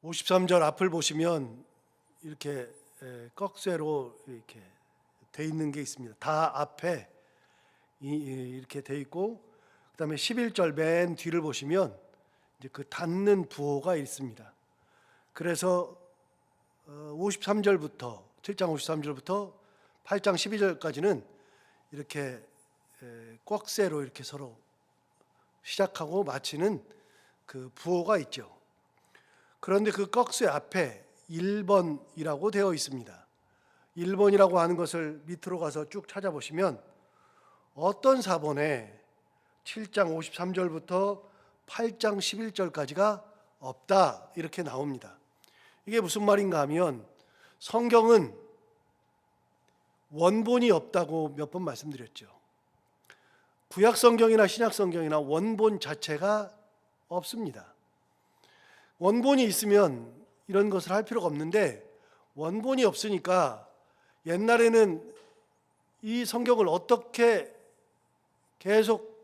53절 앞을 보시면 이렇게 꺽쇠로 이렇게 돼 있는 게 있습니다. 다 앞에 이렇게 돼 있고, 그다음에 11절 맨 뒤를 보시면 이제 그 닫는 부호가 있습니다. 그래서 53절부터 7장 53절부터 8장 12절까지는 이렇게 꺽쇠로 이렇게 서로 시작하고 마치는 그 부호가 있죠. 그런데 그 꺽쇠 앞에 1번이라고 되어 있습니다. 1번이라고 하는 것을 밑으로 가서 쭉 찾아보시면 어떤 사본에 7장 53절부터 8장 11절까지가 없다 이렇게 나옵니다. 이게 무슨 말인가 하면 성경은 원본이 없다고 몇 번 말씀드렸죠. 구약 성경이나 신약 성경이나 원본 자체가 없습니다. 원본이 있으면 이런 것을 할 필요가 없는데 원본이 없으니까 옛날에는 이 성경을 어떻게 계속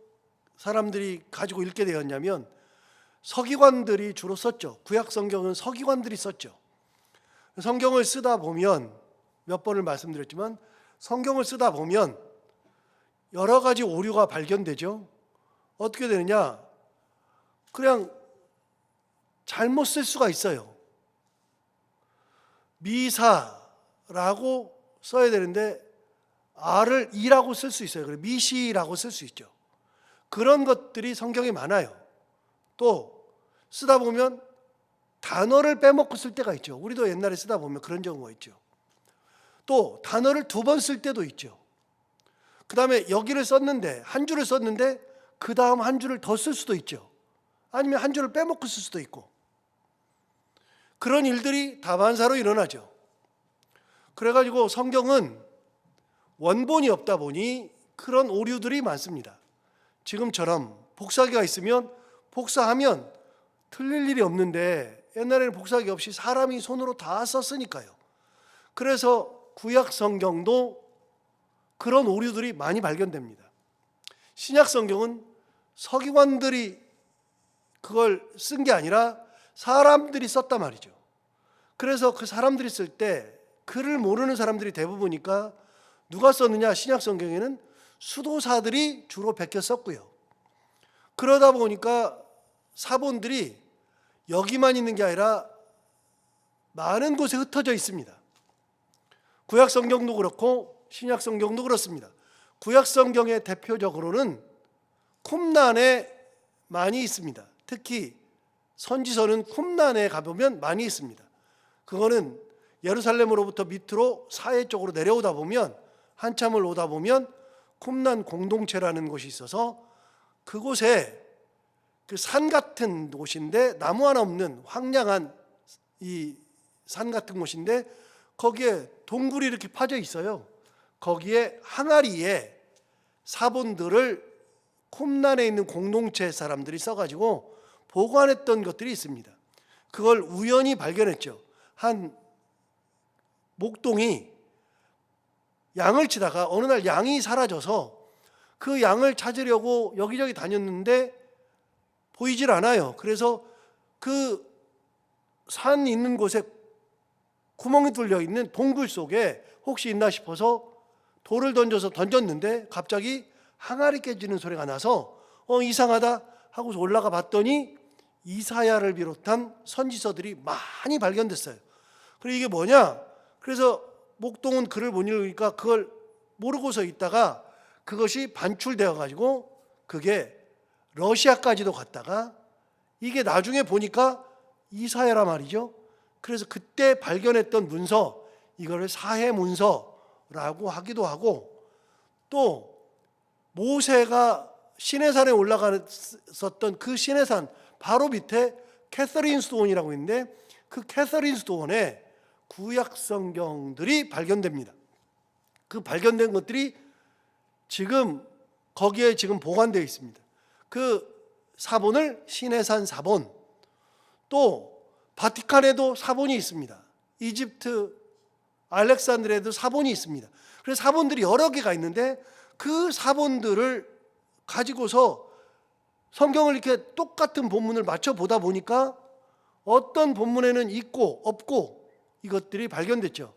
사람들이 가지고 읽게 되었냐면 서기관들이 주로 썼죠. 구약 성경은 서기관들이 썼죠. 성경을 쓰다 보면 몇 번을 말씀드렸지만 성경을 쓰다 보면 여러 가지 오류가 발견되죠. 어떻게 되느냐? 그냥 잘못 쓸 수가 있어요. 미사라고 써야 되는데 R을 이라고 쓸 수 있어요. 그래서 미시라고 쓸 수 있죠. 그런 것들이 성경에 많아요. 또 쓰다 보면 단어를 빼먹고 쓸 때가 있죠. 우리도 옛날에 쓰다 보면 그런 경우가 있죠. 또 단어를 2번 쓸 때도 있죠. 그 다음에 여기를 썼는데 한 줄을 썼는데 그 다음 한 줄을 더 쓸 수도 있죠. 아니면 한 줄을 빼먹고 쓸 수도 있고, 그런 일들이 다반사로 일어나죠. 그래가지고 성경은 원본이 없다 보니 그런 오류들이 많습니다. 지금처럼 복사기가 있으면 복사하면 틀릴 일이 없는데 옛날에는 복사기 없이 사람이 손으로 다 썼으니까요. 그래서 구약 성경도 그런 오류들이 많이 발견됩니다. 신약 성경은 서기관들이 그걸 쓴 게 아니라 사람들이 썼단 말이죠. 그래서 그 사람들이 쓸 때 글을 모르는 사람들이 대부분이니까 누가 썼느냐? 신약 성경에는 수도사들이 주로 베껴 썼고요. 그러다 보니까 사본들이 여기만 있는 게 아니라 많은 곳에 흩어져 있습니다. 구약 성경도 그렇고 신약 성경도 그렇습니다. 구약 성경에 대표적으로는 쿰란에 많이 있습니다. 특히 선지서는 쿰란에 가보면 많이 있습니다. 그거는 예루살렘으로부터 밑으로 사해 쪽으로 내려오다 보면 한참을 오다 보면 쿰란 공동체라는 곳이 있어서 그곳에 그 산 같은 곳인데 나무 하나 없는 황량한 이 산 같은 곳인데 거기에 동굴이 이렇게 파져 있어요. 거기에 항아리에 사본들을 쿰란에 있는 공동체 사람들이 써가지고 보관했던 것들이 있습니다. 그걸 우연히 발견했죠. 한 목동이 양을 치다가 어느 날 양이 사라져서 그 양을 찾으려고 여기저기 다녔는데 보이질 않아요. 그래서 그 산 있는 곳에 구멍이 뚫려 있는 동굴 속에 혹시 있나 싶어서 돌을 던졌는데 갑자기 항아리 깨지는 소리가 나서 이상하다 하고서 올라가 봤더니 이사야를 비롯한 선지서들이 많이 발견됐어요. 그리고 이게 뭐냐? 그래서 목동은 글을 못 읽으니까 그걸 모르고서 있다가 그것이 반출되어 가지고 그게 러시아까지도 갔다가 이게 나중에 보니까 이사야라 말이죠. 그래서 그때 발견했던 문서, 이거를 사해문서라고 하기도 하고, 또 모세가 시내산에 올라갔었던 그 시내산 바로 밑에 캐서린 스톤이라고 있는데 그 캐서린 스톤에 구약 성경들이 발견됩니다. 그 발견된 것들이 지금 거기에 지금 보관되어 있습니다. 그 사본을 시내산 사본, 또 바티칸에도 사본이 있습니다. 이집트 알렉산드리아에도 사본이 있습니다. 그래서 사본들이 여러 개가 있는데 그 사본들을 가지고서 성경을 이렇게 똑같은 본문을 맞춰 보다 보니까 어떤 본문에는 있고 없고 이것들이 발견됐죠.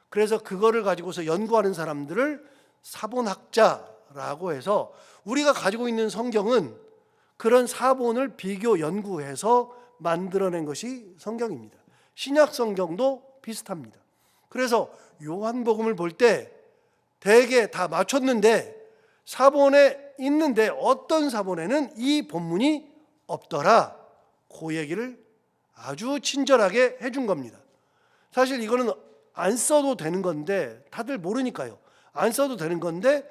그래서 그거를 가지고서 연구하는 사람들을 사본학자라고 해서 우리가 가지고 있는 성경은 그런 사본을 비교 연구해서 만들어낸 것이 성경입니다. 신약 성경도 비슷합니다. 그래서 요한복음을 볼 때 대개 다 맞췄는데 사본에 있는데 어떤 사본에는 이 본문이 없더라. 그 얘기를 아주 친절하게 해준 겁니다. 사실 이거는 안 써도 되는 건데 다들 모르니까요. 안 써도 되는 건데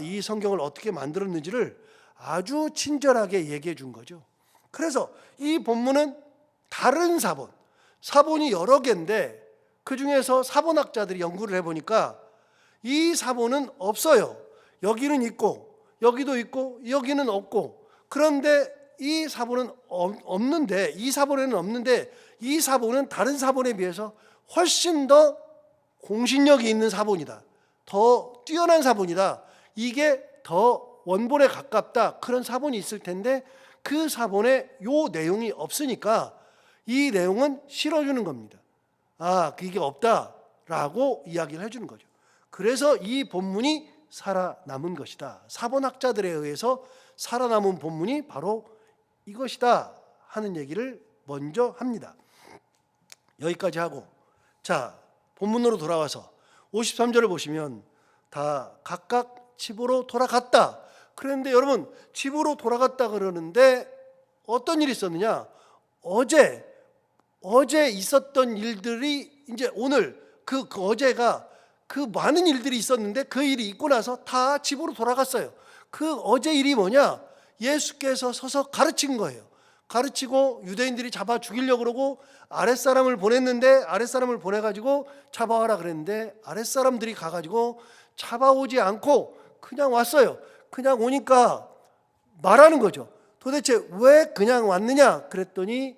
이 성경을 어떻게 만들었는지를 아주 친절하게 얘기해 준 거죠. 그래서 이 본문은 다른 사본이 여러 개인데 그중에서 사본학자들이 연구를 해보니까 이 사본은 없어요. 여기는 있고 여기도 있고 여기는 없고, 그런데 이 사본은 없는데, 이 사본에는 없는데 이 사본은 다른 사본에 비해서 훨씬 더 공신력이 있는 사본이다, 더 뛰어난 사본이다, 이게 더 원본에 가깝다, 그런 사본이 있을 텐데 그 사본에 요 내용이 없으니까 이 내용은 실어주는 겁니다. 그게 없다라고 이야기를 해주는 거죠. 그래서 이 본문이 살아남은 것이다, 사본학자들에 의해서 살아남은 본문이 바로 이것이다 하는 얘기를 먼저 합니다. 여기까지 하고, 자, 본문으로 돌아와서 53절을 보시면 다 각각 집으로 돌아갔다. 그런데 여러분, 집으로 돌아갔다 그러는데 어떤 일이 있었느냐? 어제 있었던 일들이 이제 오늘 그 어제가 그 많은 일들이 있었는데 그 일이 있고 나서 다 집으로 돌아갔어요. 그 어제 일이 뭐냐? 예수께서 서서 가르친 거예요. 가르치고 유대인들이 잡아 죽이려고 그러고 아랫사람을 보냈는데, 아랫사람을 보내가지고 잡아와라 그랬는데 아랫사람들이 가가지고 잡아오지 않고 그냥 왔어요. 그냥 오니까 말하는 거죠. 도대체 왜 그냥 왔느냐 그랬더니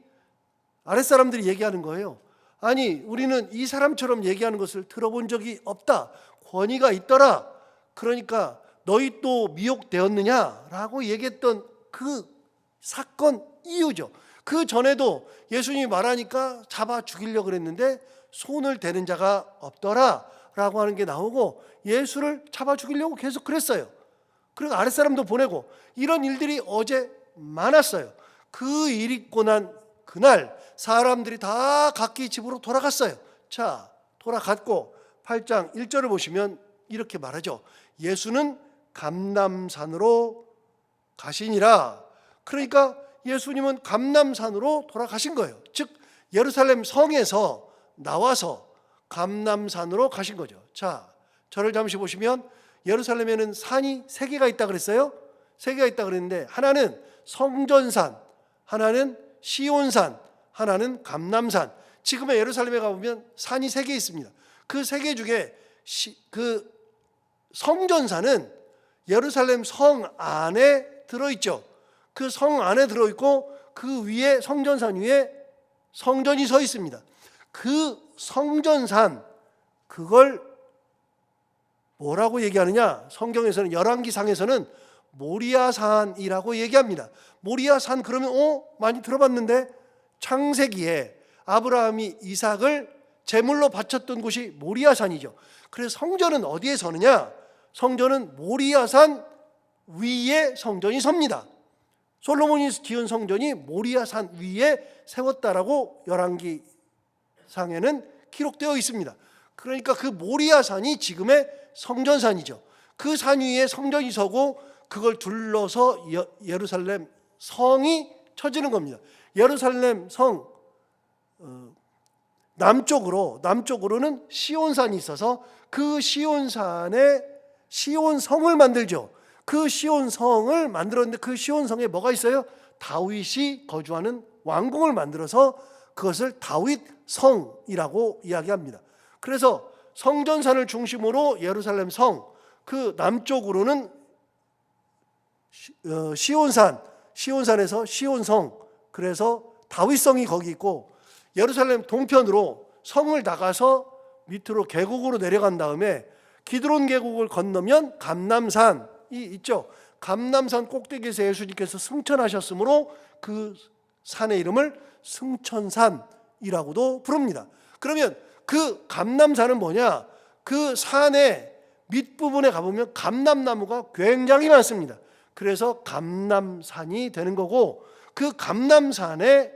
아랫사람들이 얘기하는 거예요. 아니, 우리는 이 사람처럼 얘기하는 것을 들어본 적이 없다, 권위가 있더라, 그러니까 너희 또 미혹되었느냐라고 얘기했던 그 사건 이유죠. 그 전에도 예수님이 말하니까 잡아 죽이려고 그랬는데 손을 대는 자가 없더라 라고 하는 게 나오고, 예수를 잡아 죽이려고 계속 그랬어요. 그리고 아랫사람도 보내고, 이런 일들이 어제 많았어요. 그 일 있고 난 그날 사람들이 다 각기 집으로 돌아갔어요. 자, 돌아갔고 8장 1절을 보시면 이렇게 말하죠. 예수는 감람산으로 가시니라. 그러니까 예수님은 감람산으로 돌아가신 거예요. 즉 예루살렘 성에서 나와서 감람산으로 가신 거죠. 자, 저를 잠시 보시면 예루살렘에는 산이 3개가 있다 그랬어요. 3개가 있다 그랬는데 하나는 성전산, 하나는 시온산, 하나는 감람산. 지금의 예루살렘에 가보면 산이 3개 있습니다. 그 3개 중에 그 성전산은 예루살렘 성 안에 들어있죠. 그 성 안에 들어있고 그 위에, 성전산 위에 성전이 서 있습니다. 그 성전산, 그걸 뭐라고 얘기하느냐? 성경에서는, 열왕기상에서는 모리아산이라고 얘기합니다. 모리아산 그러면 많이 들어봤는데, 창세기에 아브라함이 이삭을 제물로 바쳤던 곳이 모리아산이죠. 그래서 성전은 어디에 서느냐? 성전은 모리아산 위에 성전이 섭니다. 솔로몬이 지은 성전이 모리아산 위에 세웠다라고 열왕기상에는 기록되어 있습니다. 그러니까 그 모리아산이 지금의 성전산이죠. 그 산 위에 성전이 서고 그걸 둘러서 예루살렘 성이 쳐지는 겁니다. 예루살렘 성 남쪽으로는 시온산이 있어서 그 시온산에 시온성을 만들죠. 그 시온성을 만들었는데 그 시온성에 뭐가 있어요? 다윗이 거주하는 왕궁을 만들어서 그것을 다윗성이라고 이야기합니다. 그래서 성전산을 중심으로 예루살렘 성, 그 남쪽으로는 시온산에서 시온성, 그래서 다윗성이 거기 있고, 예루살렘 동편으로 성을 나가서 밑으로 계곡으로 내려간 다음에 기드론 계곡을 건너면 감람산이 있죠. 감람산 꼭대기에서 예수님께서 승천하셨으므로 그 산의 이름을 승천산이라고도 부릅니다. 그러면 그 감람산은 뭐냐? 그 산의 밑부분에 가보면 감람나무가 굉장히 많습니다. 그래서 감람산이 되는 거고, 그 감람산의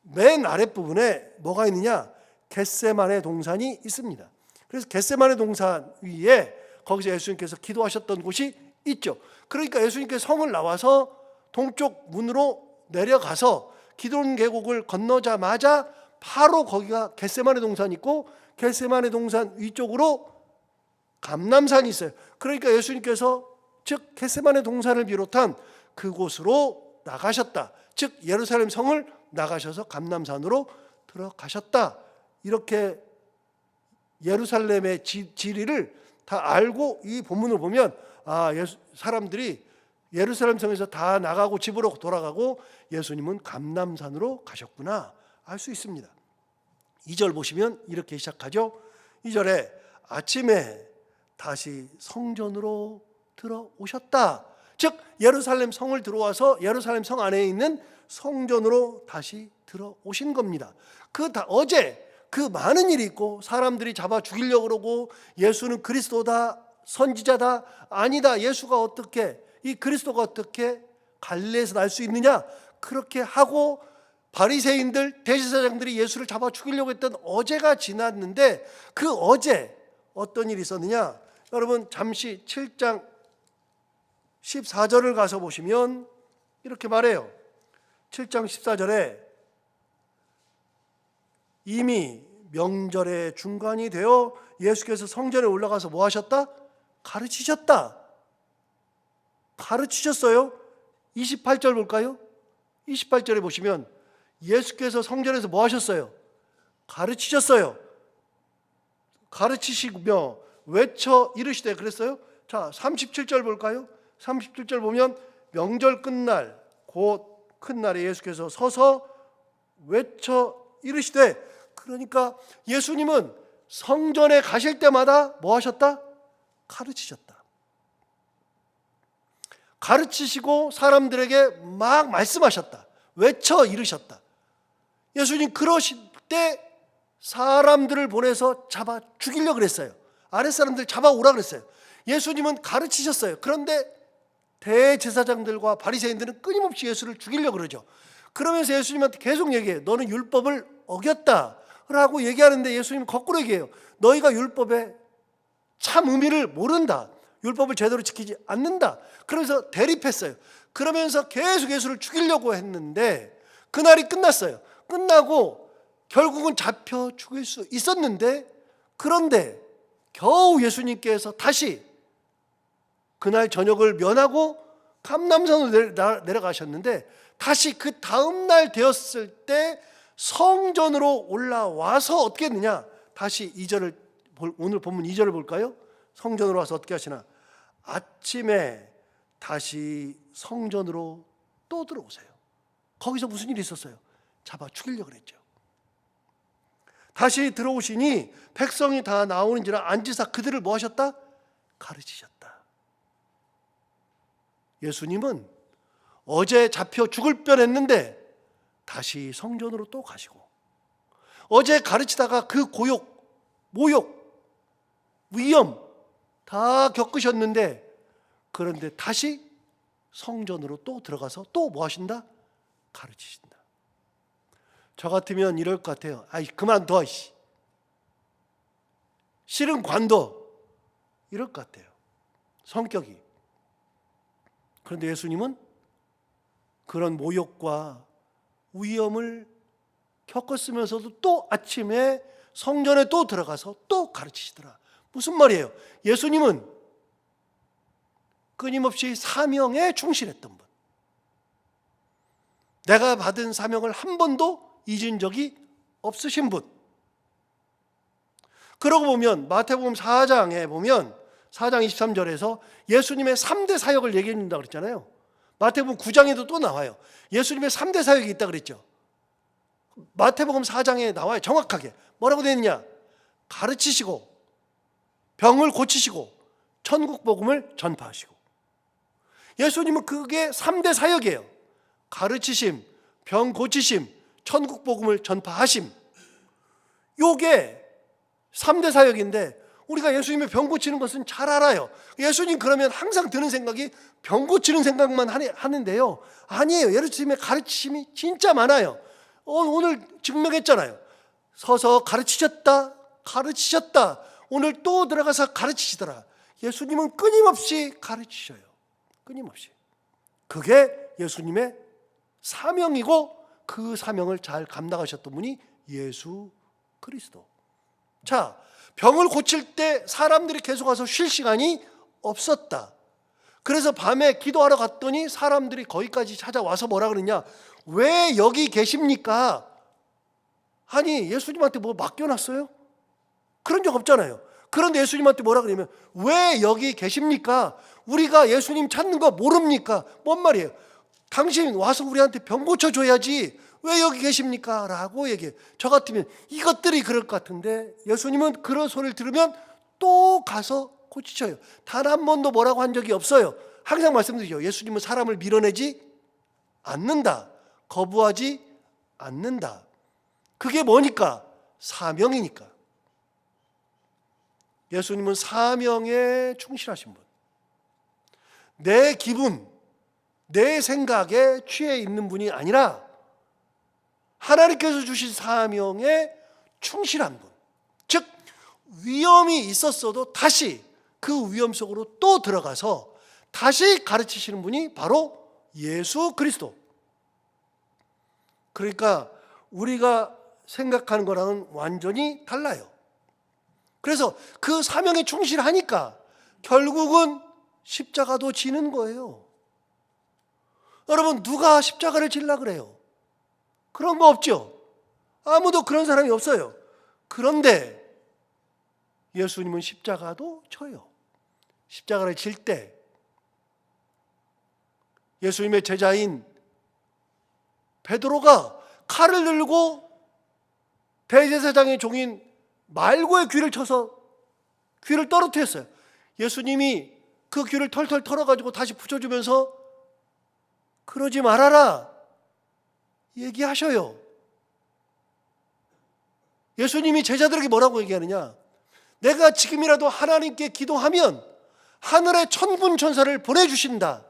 맨 아랫부분에 뭐가 있느냐? 겟세마네 동산이 있습니다. 그래서 겟세마네 동산 위에 거기서 예수님께서 기도하셨던 곳이 있죠. 그러니까 예수님께서 성을 나와서 동쪽 문으로 내려가서 기드론 계곡을 건너자마자 바로 거기가 겟세마네 동산이 있고, 겟세마네 동산 위쪽으로 감람산이 있어요. 그러니까 예수님께서 즉 겟세마네 동산을 비롯한 그곳으로 나가셨다. 즉 예루살렘 성을 나가셔서 감람산으로 들어가셨다. 이렇게 예루살렘의 지리를 다 알고 이 본문을 보면 사람들이 예루살렘 성에서 다 나가고 집으로 돌아가고 예수님은 감람산으로 가셨구나 알 수 있습니다. 2절 보시면 이렇게 시작하죠. 2절에 아침에 다시 성전으로 들어오셨다. 즉 예루살렘 성을 들어와서 예루살렘 성 안에 있는 성전으로 다시 들어오신 겁니다. 어제 그 많은 일이 있고 사람들이 잡아 죽이려고 그러고 예수는 그리스도다, 선지자다, 아니다, 예수가 어떻게, 이 그리스도가 어떻게 갈릴리에서 날 수 있느냐, 그렇게 하고 바리새인들, 대제사장들이 예수를 잡아 죽이려고 했던 어제가 지났는데, 그 어제 어떤 일이 있었느냐? 여러분 잠시 7장 14절을 가서 보시면 이렇게 말해요. 7장 14절에 이미 명절의 중간이 되어 예수께서 성전에 올라가서 뭐 하셨다? 가르치셨다. 가르치셨어요. 28절 볼까요? 28절에 보시면 예수께서 성전에서 뭐 하셨어요? 가르치셨어요. 가르치시며 외쳐 이르시되 그랬어요. 자, 37절 볼까요? 37절 보면 명절 끝날 곧 큰 날에 예수께서 서서 외쳐 이르시되, 그러니까 예수님은 성전에 가실 때마다 뭐 하셨다? 가르치셨다. 가르치시고 사람들에게 막 말씀하셨다. 외쳐 이르셨다. 예수님 그러실 때 사람들을 보내서 잡아 죽이려고 그랬어요. 아랫사람들 잡아오라 그랬어요. 예수님은 가르치셨어요. 그런데 대제사장들과 바리새인들은 끊임없이 예수를 죽이려고 그러죠. 그러면서 예수님한테 계속 얘기해요. 너는 율법을 어겼다라고 얘기하는데 예수님은 거꾸로 얘기해요. 너희가 율법의 참 의미를 모른다. 율법을 제대로 지키지 않는다. 그러면서 대립했어요. 그러면서 계속 예수를 죽이려고 했는데 그날이 끝났어요. 끝나고 결국은 잡혀 죽일 수 있었는데, 그런데 겨우 예수님께서 다시 그날 저녁을 면하고 감람산으로 내려가셨는데, 다시 그 다음 날 되었을 때 성전으로 올라와서 어떻게 했느냐? 다시 2절을 오늘 본문 2절을 볼까요? 성전으로 와서 어떻게 하시나? 아침에 다시 성전으로 또 들어오세요. 거기서 무슨 일이 있었어요? 잡아 죽이려고 그랬죠. 다시 들어오시니 백성이 다 나오는지라 앉으사 그들을 뭐 하셨다? 가르치셨다. 예수님은 어제 잡혀 죽을 뻔했는데 다시 성전으로 또 가시고, 어제 가르치다가 그 고욕, 모욕, 위험 다 겪으셨는데, 그런데 다시 성전으로 또 들어가서 또 뭐 하신다? 가르치신다. 저 같으면 이럴 것 같아요. 아이 그만둬, 싫은 관둬, 이럴 것 같아요. 성격이. 그런데 예수님은 그런 모욕과 위험을 겪었으면서도 또 아침에 성전에 또 들어가서 또 가르치시더라. 무슨 말이에요? 예수님은 끊임없이 사명에 충실했던 분. 내가 받은 사명을 한 번도 잊은 적이 없으신 분. 그러고 보면 마태복음 4장에 보면 4장 23절에서 예수님의 3대 사역을 얘기해 준다고 그랬잖아요. 마태복음 9장에도 또 나와요. 예수님의 3대 사역이 있다고 그랬죠. 마태복음 4장에 나와요. 정확하게. 뭐라고 되어 있느냐? 가르치시고 병을 고치시고 천국 복음을 전파하시고. 예수님은 그게 3대 사역이에요. 가르치심, 병 고치심, 천국 복음을 전파하심. 요게 3대 사역인데 우리가 예수님의 병 고치는 것은 잘 알아요. 예수님 그러면 항상 드는 생각이 병 고치는 생각만 하는데요. 아니에요. 예수님의 가르치심이 진짜 많아요. 오늘 증명했잖아요. 서서 가르치셨다. 오늘 또 들어가서 가르치시더라. 예수님은 끊임없이 가르치셔요. 끊임없이. 그게 예수님의 사명이고 그 사명을 잘 감당하셨던 분이 예수 그리스도. 자, 병을 고칠 때 사람들이 계속 와서 쉴 시간이 없었다. 그래서 밤에 기도하러 갔더니 사람들이 거기까지 찾아와서 뭐라 그러냐? 왜 여기 계십니까? 아니, 예수님한테 뭐 맡겨놨어요? 그런 적 없잖아요. 그런데 예수님한테 뭐라 그러냐면 왜 여기 계십니까? 우리가 예수님 찾는 거 모릅니까? 뭔 말이에요? 당신 와서 우리한테 병 고쳐줘야지 왜 여기 계십니까? 라고 얘기해요. 저 같으면 이것들이 그럴 것 같은데 예수님은 그런 소리를 들으면 또 가서 고치셔요. 단 한 번도 뭐라고 한 적이 없어요. 항상 말씀드리죠. 예수님은 사람을 밀어내지 않는다. 거부하지 않는다. 그게 뭐니까? 사명이니까. 예수님은 사명에 충실하신 분. 내 기분, 내 생각에 취해 있는 분이 아니라 하나님께서 주신 사명에 충실한 분. 즉 위험이 있었어도 다시 그 위험 속으로 또 들어가서 다시 가르치시는 분이 바로 예수 그리스도. 그러니까 우리가 생각하는 거랑은 완전히 달라요. 그래서 그 사명에 충실하니까 결국은 십자가도 지는 거예요. 여러분, 누가 십자가를 지려고 그래요? 그런 거 없죠. 아무도 그런 사람이 없어요. 그런데 예수님은 십자가도 져요. 십자가를 질 때 예수님의 제자인 베드로가 칼을 들고 대제사장의 종인 말고의 귀를 쳐서 귀를 떨어뜨렸어요. 예수님이 그 귀를 털털 털어가지고 다시 붙여주면서 그러지 말아라 얘기하셔요. 예수님이 제자들에게 뭐라고 얘기하느냐? 내가 지금이라도 하나님께 기도하면 하늘의 천군 천사를 보내주신다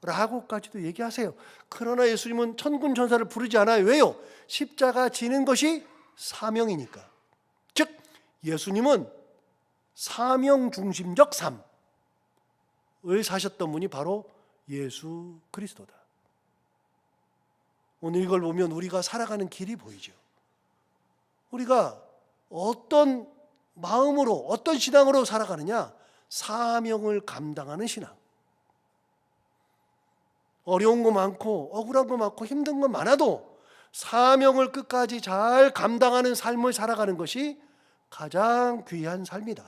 라고까지도 얘기하세요. 그러나 예수님은 천군 천사를 부르지 않아요. 왜요? 십자가 지는 것이 사명이니까. 즉 예수님은 사명 중심적 삶을 사셨던 분이 바로 예수 그리스도다. 오늘 이걸 보면 우리가 살아가는 길이 보이죠. 우리가 어떤 마음으로 어떤 신앙으로 살아가느냐? 사명을 감당하는 신앙. 어려운 거 많고 억울한 거 많고 힘든 거 많아도 사명을 끝까지 잘 감당하는 삶을 살아가는 것이 가장 귀한 삶이다.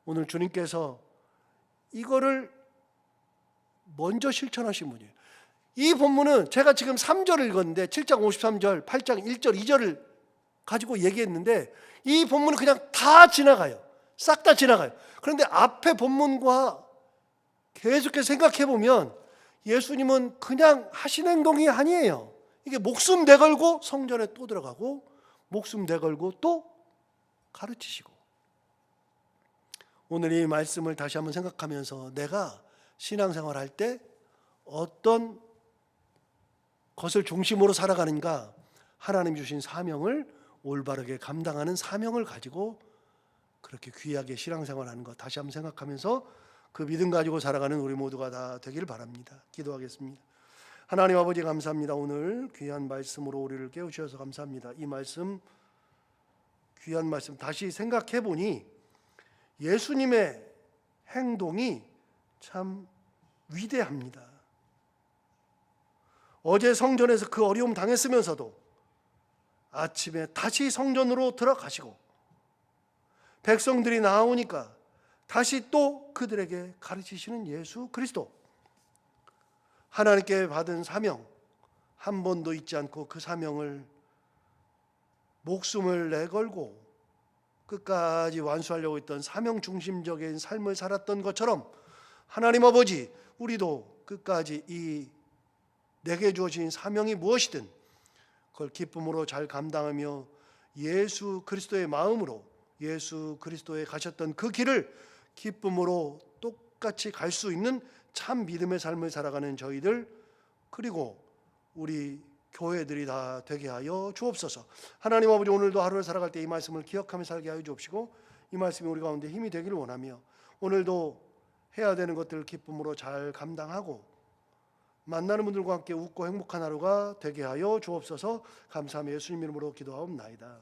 오늘 주님께서 이거를 먼저 실천하신 분이에요. 이 본문은 제가 지금 3절을 읽었는데 7장 53절, 8장 1절, 2절을 가지고 얘기했는데 이 본문은 그냥 다 지나가요. 싹 다 지나가요. 그런데 앞에 본문과 계속해서 생각해 보면 예수님은 그냥 하신 행동이 아니에요. 이게 목숨 내걸고 성전에 또 들어가고 목숨 내걸고 또 가르치시고. 오늘 이 말씀을 다시 한번 생각하면서 내가 신앙생활 할 때 어떤 것을 중심으로 살아가는가? 하나님 주신 사명을 올바르게 감당하는 사명을 가지고 그렇게 귀하게 신앙생활하는 것 다시 한번 생각하면서 그 믿음 가지고 살아가는 우리 모두가 다 되기를 바랍니다. 기도하겠습니다. 하나님 아버지 감사합니다. 오늘 귀한 말씀으로 우리를 깨우셔서 감사합니다. 이 말씀, 귀한 말씀 다시 생각해 보니 예수님의 행동이 참 위대합니다. 어제 성전에서 그 어려움 당했으면서도 아침에 다시 성전으로 들어가시고 백성들이 나오니까 다시 또 그들에게 가르치시는 예수 그리스도. 하나님께 받은 사명 한 번도 잊지 않고 그 사명을 목숨을 내걸고 끝까지 완수하려고 했던 사명 중심적인 삶을 살았던 것처럼 하나님 아버지, 우리도 끝까지 이 내게 주어진 사명이 무엇이든 그걸 기쁨으로 잘 감당하며 예수 그리스도의 마음으로 예수 그리스도에 가셨던 그 길을 기쁨으로 똑같이 갈 수 있는 참 믿음의 삶을 살아가는 저희들, 그리고 우리 교회들이 다 되게 하여 주옵소서. 하나님 아버지, 오늘도 하루를 살아갈 때 이 말씀을 기억하며 살게 하여 주옵시고, 이 말씀이 우리 가운데 힘이 되기를 원하며, 오늘도 해야 되는 것들을 기쁨으로 잘 감당하고 만나는 분들과 함께 웃고 행복한 하루가 되게 하여 주옵소서. 감사하며 예수님 이름으로 기도하옵나이다.